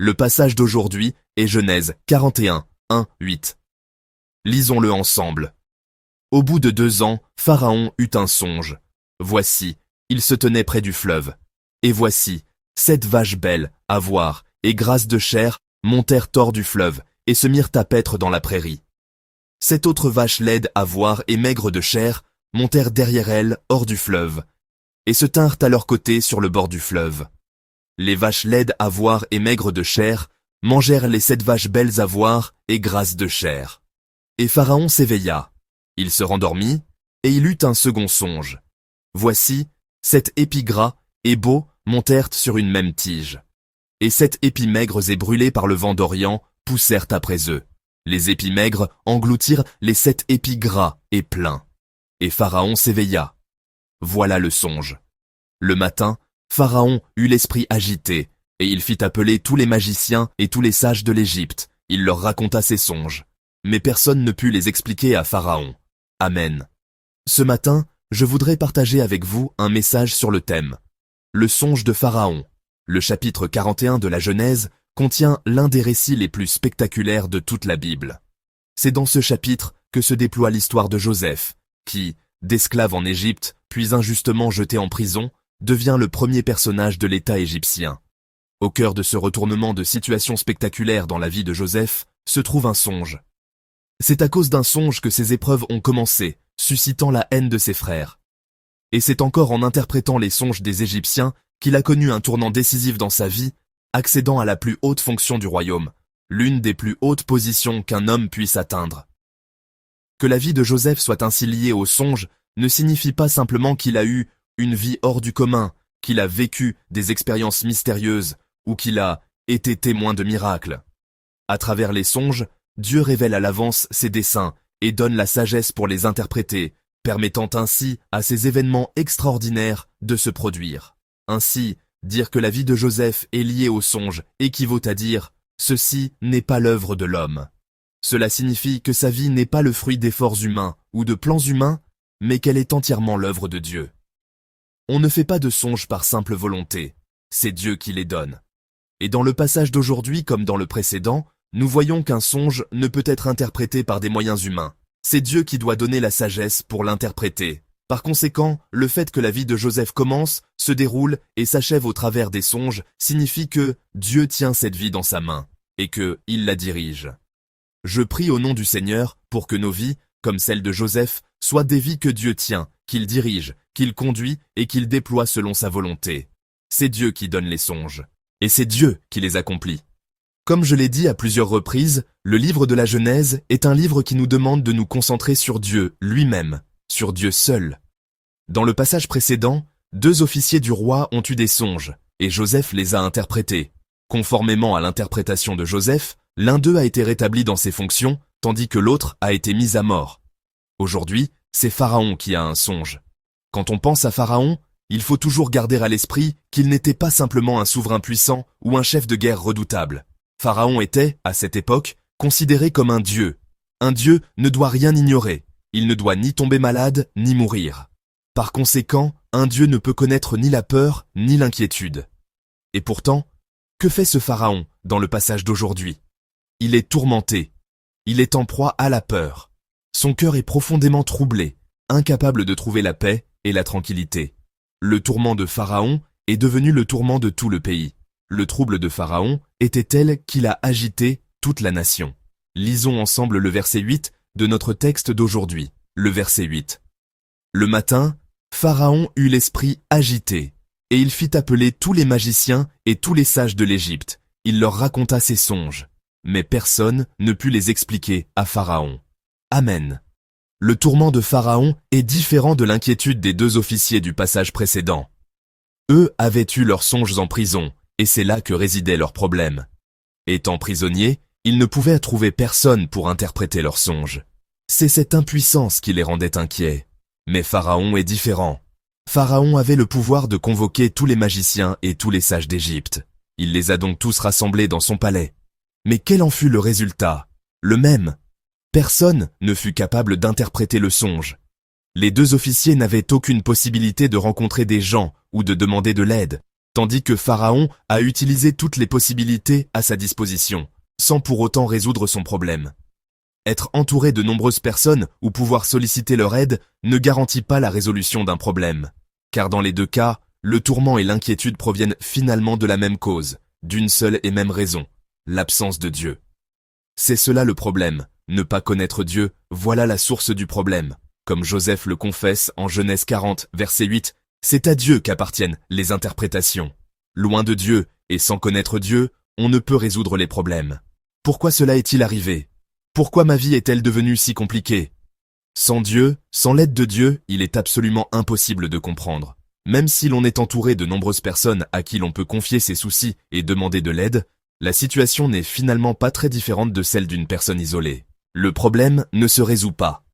Le passage d'aujourd'hui est Genèse 41, 1, 8. Lisons-le ensemble. Au bout de 2 ans, Pharaon eut un songe. Voici, il se tenait près du fleuve. Et voici, 7 vaches belles, à voir, et grasses de chair, montèrent hors du fleuve, et se mirent à paître dans la prairie. 7 autres vaches laides à voir et maigres de chair, montèrent derrière elles, hors du fleuve, et se tinrent à leur côté sur le bord du fleuve. Les vaches laides à voir et maigres de chair mangèrent les 7 vaches belles à voir et grasses de chair. Et Pharaon s'éveilla. Il se rendormit, et il eut un second songe. Voici, 7 épis gras et beaux montèrent sur une même tige. Et 7 épis maigres et brûlés par le vent d'Orient poussèrent après eux. Les épis maigres engloutirent les 7 épis gras et pleins. Et Pharaon s'éveilla. Voilà le songe. Le matin, Pharaon eut l'esprit agité, et il fit appeler tous les magiciens et tous les sages de l'Égypte. Il leur raconta ses songes. Mais personne ne put les expliquer à Pharaon. Amen. Ce matin, je voudrais partager avec vous un message sur le thème. Le songe de Pharaon. Le chapitre 41 de la Genèse contient l'un des récits les plus spectaculaires de toute la Bible. C'est dans ce chapitre que se déploie l'histoire de Joseph, qui, d'esclave en Égypte, puis injustement jeté en prison, devient le premier personnage de l'État égyptien. Au cœur de ce retournement de situation spectaculaire dans la vie de Joseph, se trouve un songe. C'est à cause d'un songe que ces épreuves ont commencé, suscitant la haine de ses frères. Et c'est encore en interprétant les songes des Égyptiens qu'il a connu un tournant décisif dans sa vie, accédant à la plus haute fonction du royaume, l'une des plus hautes positions qu'un homme puisse atteindre. Que la vie de Joseph soit ainsi liée au songe ne signifie pas simplement qu'il a eu une vie hors du commun, qu'il a vécu des expériences mystérieuses ou qu'il a été témoin de miracles. À travers les songes, Dieu révèle à l'avance ses desseins et donne la sagesse pour les interpréter, permettant ainsi à ces événements extraordinaires de se produire. Ainsi, dire que la vie de Joseph est liée au songe équivaut à dire « ceci n'est pas l'œuvre de l'homme ». Cela signifie que sa vie n'est pas le fruit d'efforts humains ou de plans humains, mais qu'elle est entièrement l'œuvre de Dieu. On ne fait pas de songes par simple volonté, c'est Dieu qui les donne. Et dans le passage d'aujourd'hui comme dans le précédent, nous voyons qu'un songe ne peut être interprété par des moyens humains. C'est Dieu qui doit donner la sagesse pour l'interpréter. Par conséquent, le fait que la vie de Joseph commence, se déroule et s'achève au travers des songes signifie que Dieu tient cette vie dans sa main et qu'il la dirige. Je prie au nom du Seigneur pour que nos vies, comme celle de Joseph, soient des vies que Dieu tient, qu'il dirige, qu'il conduit et qu'il déploie selon sa volonté. C'est Dieu qui donne les songes, et c'est Dieu qui les accomplit. Comme je l'ai dit à plusieurs reprises, le livre de la Genèse est un livre qui nous demande de nous concentrer sur Dieu lui-même, sur Dieu seul. Dans le passage précédent, 2 officiers du roi ont eu des songes, et Joseph les a interprétés. Conformément à l'interprétation de Joseph, l'un d'eux a été rétabli dans ses fonctions, tandis que l'autre a été mis à mort. Aujourd'hui, c'est Pharaon qui a un songe. Quand on pense à Pharaon, il faut toujours garder à l'esprit qu'il n'était pas simplement un souverain puissant ou un chef de guerre redoutable. Pharaon était, à cette époque, considéré comme un dieu. Un dieu ne doit rien ignorer. Il ne doit ni tomber malade, ni mourir. Par conséquent, un dieu ne peut connaître ni la peur, ni l'inquiétude. Et pourtant, que fait ce Pharaon dans le passage d'aujourd'hui? Il est tourmenté. Il est en proie à la peur. Son cœur est profondément troublé, incapable de trouver la paix et la tranquillité. Le tourment de Pharaon est devenu le tourment de tout le pays. Le trouble de Pharaon était tel qu'il a agité toute la nation. Lisons ensemble le verset 8 de notre texte d'aujourd'hui. Le verset 8. Le matin, Pharaon eut l'esprit agité, et il fit appeler tous les magiciens et tous les sages de l'Égypte. Il leur raconta ses songes, mais personne ne put les expliquer à Pharaon. Amen. Le tourment de Pharaon est différent de l'inquiétude des 2 officiers du passage précédent. Eux avaient eu leurs songes en prison, et c'est là que résidait leur problème. Étant prisonniers, ils ne pouvaient trouver personne pour interpréter leurs songes. C'est cette impuissance qui les rendait inquiets. Mais Pharaon est différent. Pharaon avait le pouvoir de convoquer tous les magiciens et tous les sages d'Égypte. Il les a donc tous rassemblés dans son palais. Mais quel en fut le résultat? Le même. Personne ne fut capable d'interpréter le songe. Les 2 officiers n'avaient aucune possibilité de rencontrer des gens ou de demander de l'aide. tandis que Pharaon a utilisé toutes les possibilités à sa disposition, sans pour autant résoudre son problème. Être entouré de nombreuses personnes ou pouvoir solliciter leur aide ne garantit pas la résolution d'un problème, car dans les deux cas, le tourment et l'inquiétude proviennent finalement de la même cause, d'une seule et même raison, l'absence de Dieu. C'est cela le problème, ne pas connaître Dieu, voilà la source du problème. Comme Joseph le confesse en Genèse 40, verset 8, c'est à Dieu qu'appartiennent les interprétations. Loin de Dieu et sans connaître Dieu, on ne peut résoudre les problèmes. Pourquoi cela est-il arrivé? Pourquoi ma vie est-elle devenue si compliquée? Sans Dieu, sans l'aide de Dieu, il est absolument impossible de comprendre. Même si l'on est entouré de nombreuses personnes à qui l'on peut confier ses soucis et demander de l'aide, la situation n'est finalement pas très différente de celle d'une personne isolée. Le problème ne se résout pas.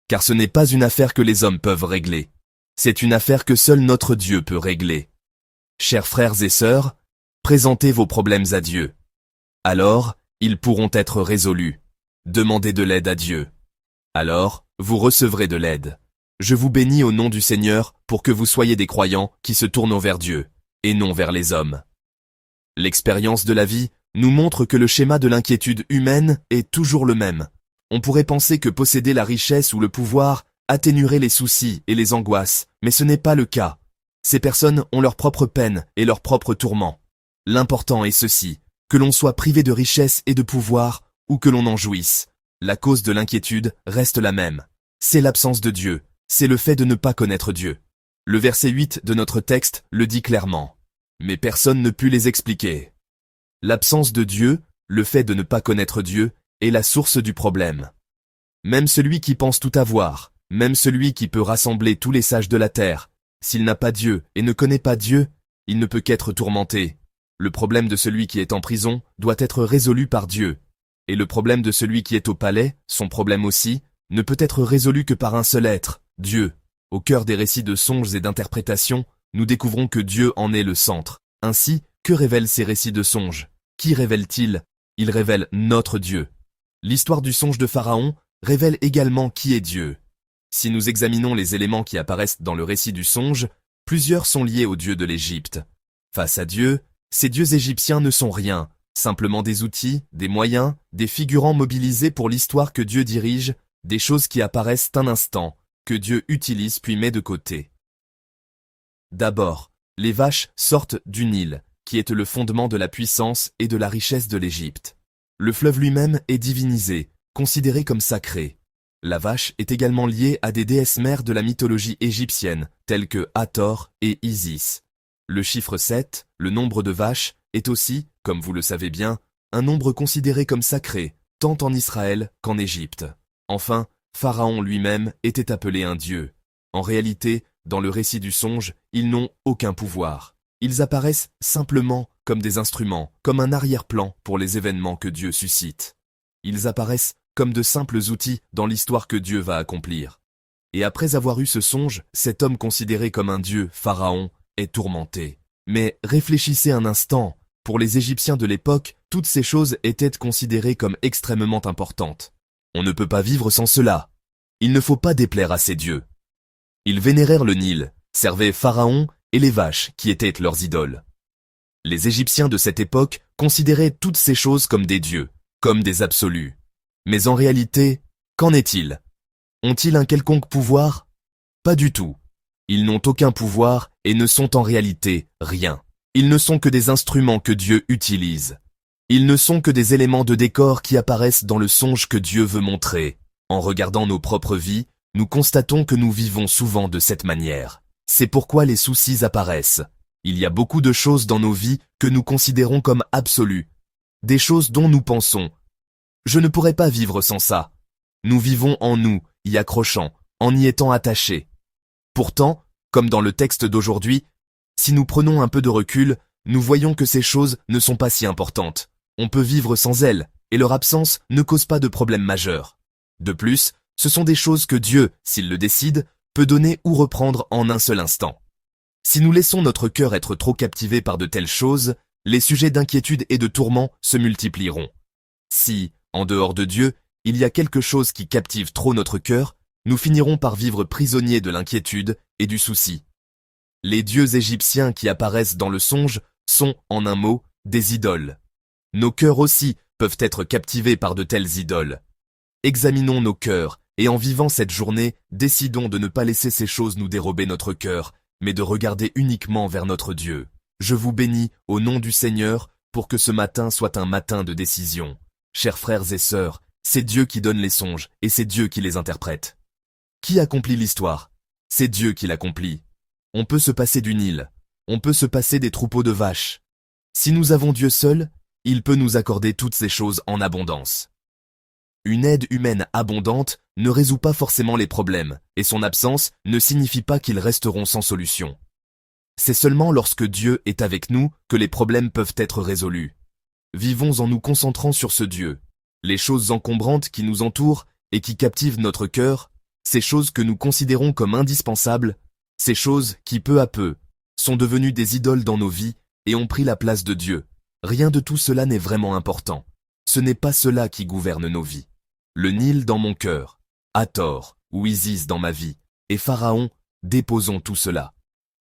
Car ce n'est pas une affaire que les hommes peuvent régler. C'est une affaire que seul notre Dieu peut régler. Chers frères et sœurs, présentez vos problèmes à Dieu. Alors, ils pourront être résolus. Demandez de l'aide à Dieu. Alors, vous recevrez de l'aide. Je vous bénis au nom du Seigneur pour que vous soyez des croyants qui se tournent vers Dieu, et non vers les hommes. L'expérience de la vie nous montre que le schéma de l'inquiétude humaine est toujours le même. On pourrait penser que posséder la richesse ou le pouvoir atténuerait les soucis et les angoisses, mais ce n'est pas le cas. Ces personnes ont leurs propres peines et leurs propres tourments. L'important est ceci, que l'on soit privé de richesse et de pouvoir, ou que l'on en jouisse. La cause de l'inquiétude reste la même. C'est l'absence de Dieu, c'est le fait de ne pas connaître Dieu. Le verset 8 de notre texte le dit clairement. Mais personne ne put les expliquer. L'absence de Dieu, le fait de ne pas connaître Dieu, est la source du problème. Même celui qui pense tout avoir, même celui qui peut rassembler tous les sages de la terre, s'il n'a pas Dieu et ne connaît pas Dieu, il ne peut qu'être tourmenté. Le problème de celui qui est en prison doit être résolu par Dieu. Et le problème de celui qui est au palais, son problème aussi, ne peut être résolu que par un seul être, Dieu. Au cœur des récits de songes et d'interprétations, nous découvrons que Dieu en est le centre. Ainsi, que révèlent ces récits de songes? Qui révèlent-ils? Ils révèlent notre Dieu. L'histoire du songe de Pharaon révèle également qui est Dieu. Si nous examinons les éléments qui apparaissent dans le récit du songe, plusieurs sont liés au Dieu de l'Égypte. Face à Dieu, ces dieux égyptiens ne sont rien, simplement des outils, des moyens, des figurants mobilisés pour l'histoire que Dieu dirige, des choses qui apparaissent un instant, que Dieu utilise puis met de côté. D'abord, les vaches sortent du Nil, qui est le fondement de la puissance et de la richesse de l'Égypte. Le fleuve lui-même est divinisé, considéré comme sacré. La vache est également liée à des déesses mères de la mythologie égyptienne, telles que Hathor et Isis. Le chiffre 7, le nombre de vaches, est aussi, comme vous le savez bien, un nombre considéré comme sacré, tant en Israël qu'en Égypte. Enfin, Pharaon lui-même était appelé un dieu. En réalité, dans le récit du songe, ils n'ont aucun pouvoir. Ils apparaissent simplement comme des instruments, comme un arrière-plan pour les événements que Dieu suscite. Ils apparaissent comme de simples outils dans l'histoire que Dieu va accomplir. Et après avoir eu ce songe, cet homme considéré comme un dieu, Pharaon, est tourmenté. Mais réfléchissez un instant, pour les Égyptiens de l'époque, toutes ces choses étaient considérées comme extrêmement importantes. On ne peut pas vivre sans cela. Il ne faut pas déplaire à ces dieux. Ils vénérèrent le Nil, servaient Pharaon et les vaches qui étaient leurs idoles. Les Égyptiens de cette époque considéraient toutes ces choses comme des dieux, comme des absolus. Mais en réalité, qu'en est-il? Ont-ils un quelconque pouvoir? Pas du tout. Ils n'ont aucun pouvoir et ne sont en réalité rien. Ils ne sont que des instruments que Dieu utilise. Ils ne sont que des éléments de décor qui apparaissent dans le songe que Dieu veut montrer. En regardant nos propres vies, nous constatons que nous vivons souvent de cette manière. C'est pourquoi les soucis apparaissent. Il y a beaucoup de choses dans nos vies que nous considérons comme absolues. Des choses dont nous pensons. Je ne pourrais pas vivre sans ça. Nous vivons en nous, y accrochant, en y étant attachés. Pourtant, comme dans le texte d'aujourd'hui, si nous prenons un peu de recul, nous voyons que ces choses ne sont pas si importantes. On peut vivre sans elles, et leur absence ne cause pas de problème majeur. De plus, ce sont des choses que Dieu, s'il le décide, peut donner ou reprendre en un seul instant. Si nous laissons notre cœur être trop captivé par de telles choses, les sujets d'inquiétude et de tourment se multiplieront. Si, en dehors de Dieu, il y a quelque chose qui captive trop notre cœur, nous finirons par vivre prisonniers de l'inquiétude et du souci. Les dieux égyptiens qui apparaissent dans le songe sont, en un mot, des idoles. Nos cœurs aussi peuvent être captivés par de telles idoles. Examinons nos cœurs, et en vivant cette journée, décidons de ne pas laisser ces choses nous dérober notre cœur, mais de regarder uniquement vers notre Dieu. Je vous bénis, au nom du Seigneur, pour que ce matin soit un matin de décision. Chers frères et sœurs, c'est Dieu qui donne les songes, et c'est Dieu qui les interprète. Qui accomplit l'histoire? C'est Dieu qui l'accomplit. On peut se passer du Nil, on peut se passer des troupeaux de vaches. Si nous avons Dieu seul, il peut nous accorder toutes ces choses en abondance. Une aide humaine abondante ne résout pas forcément les problèmes, et son absence ne signifie pas qu'ils resteront sans solution. C'est seulement lorsque Dieu est avec nous que les problèmes peuvent être résolus. Vivons en nous concentrant sur ce Dieu. Les choses encombrantes qui nous entourent et qui captivent notre cœur, ces choses que nous considérons comme indispensables, ces choses qui, peu à peu, sont devenues des idoles dans nos vies et ont pris la place de Dieu. Rien de tout cela n'est vraiment important. Ce n'est pas cela qui gouverne nos vies. Le Nil dans mon cœur, Hathor ou Isis dans ma vie, et Pharaon, déposons tout cela.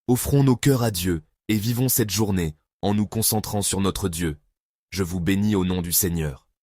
Offrons nos cœurs à Dieu et vivons cette journée en nous concentrant sur notre Dieu. Je vous bénis au nom du Seigneur.